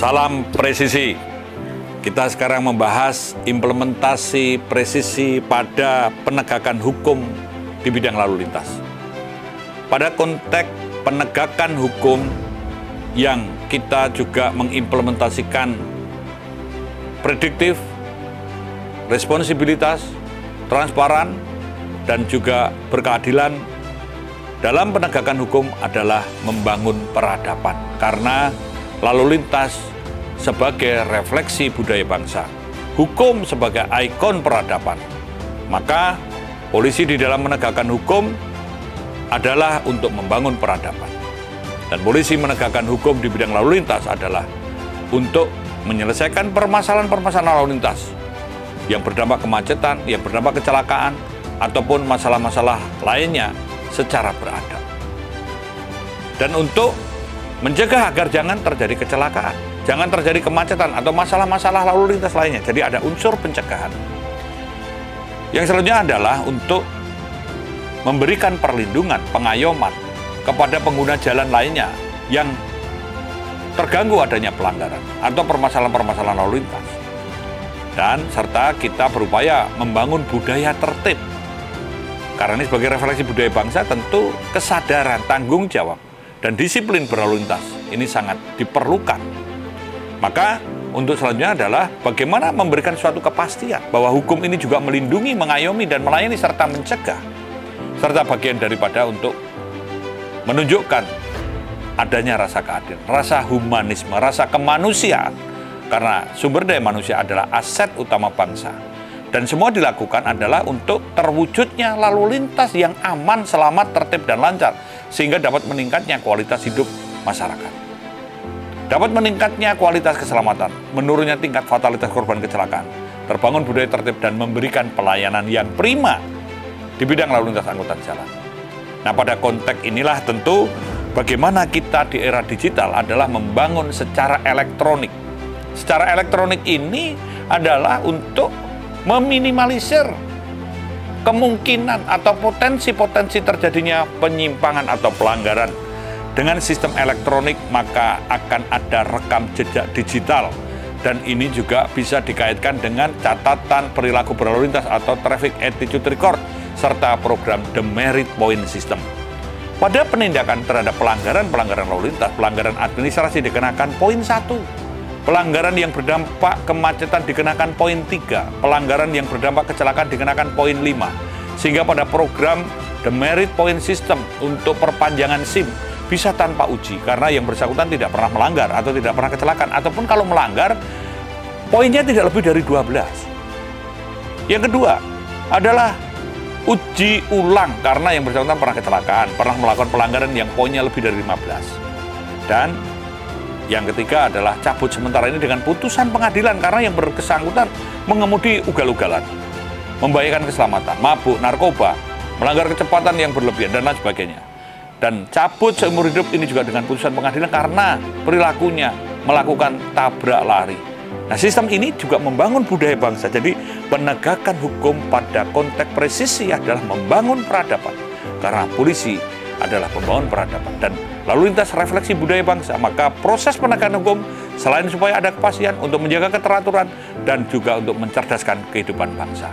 Salam presisi. Kita sekarang membahas implementasi presisi pada penegakan hukum di bidang lalu lintas. Pada konteks penegakan hukum yang kita juga mengimplementasikan prediktif, responsibilitas, transparan, dan juga berkeadilan dalam penegakan hukum adalah membangun peradaban. Karena lalu lintas sebagai refleksi budaya bangsa, hukum sebagai ikon peradaban, maka polisi di dalam menegakkan hukum adalah untuk membangun peradaban. Dan polisi menegakkan hukum di bidang lalu lintas adalah untuk menyelesaikan permasalahan-permasalahan lalu lintas yang berdampak kemacetan, yang berdampak kecelakaan, ataupun masalah-masalah lainnya secara beradab. Dan untuk mencegah agar jangan terjadi kecelakaan, jangan terjadi kemacetan atau masalah-masalah lalu lintas lainnya. Jadi ada unsur pencegahan. Yang selanjutnya adalah untuk memberikan perlindungan, pengayoman kepada pengguna jalan lainnya yang terganggu adanya pelanggaran atau permasalahan-permasalahan lalu lintas. Dan serta kita berupaya membangun budaya tertib. Karena ini sebagai refleksi budaya bangsa, tentu kesadaran, tanggung jawab, dan disiplin berlalu lintas ini sangat diperlukan. Maka untuk selanjutnya adalah bagaimana memberikan suatu kepastian bahwa hukum ini juga melindungi, mengayomi, dan melayani serta mencegah. Serta bagian daripada untuk menunjukkan adanya rasa keadilan, rasa humanisme, rasa kemanusiaan. Karena sumber daya manusia adalah aset utama bangsa. Dan semua dilakukan adalah untuk terwujudnya lalu lintas yang aman, selamat, tertib, dan lancar. Sehingga dapat meningkatnya kualitas hidup masyarakat. Dapat meningkatnya kualitas keselamatan, menurunnya tingkat fatalitas korban kecelakaan, terbangun budaya tertib, dan memberikan pelayanan yang prima di bidang lalu lintas angkutan jalan. Nah, pada konteks inilah tentu bagaimana kita di era digital adalah membangun secara elektronik. Secara elektronik ini adalah untuk meminimalisir kemungkinan atau potensi-potensi terjadinya penyimpangan atau pelanggaran. Dengan sistem elektronik maka akan ada rekam jejak digital, dan ini juga bisa dikaitkan dengan catatan perilaku berlalu lintas atau traffic attitude record serta program Demerit Point System. Pada penindakan terhadap pelanggaran lalu lintas, pelanggaran administrasi dikenakan poin 1. Pelanggaran yang berdampak kemacetan dikenakan poin 3, pelanggaran yang berdampak kecelakaan dikenakan poin 5. Sehingga pada program Demerit Point System untuk perpanjangan SIM bisa tanpa uji, karena yang bersangkutan tidak pernah melanggar atau tidak pernah kecelakaan, ataupun kalau melanggar, poinnya tidak lebih dari 12. Yang kedua adalah uji ulang, karena yang bersangkutan pernah kecelakaan, pernah melakukan pelanggaran yang poinnya lebih dari 15. Dan yang ketiga adalah cabut sementara ini dengan putusan pengadilan karena yang bersangkutan mengemudi ugal-ugalan, membahayakan keselamatan, mabuk, narkoba, melanggar kecepatan yang berlebihan, dan lain sebagainya. Dan cabut seumur hidup ini juga dengan putusan pengadilan karena perilakunya melakukan tabrak lari. Nah, sistem ini juga membangun budaya bangsa. Jadi penegakan hukum pada konteks presisi adalah membangun peradaban. Karena polisi adalah pembangun peradaban dan lalu lintas refleksi budaya bangsa, maka proses penegakan hukum selain supaya ada kepastian untuk menjaga keteraturan dan juga untuk mencerdaskan kehidupan bangsa.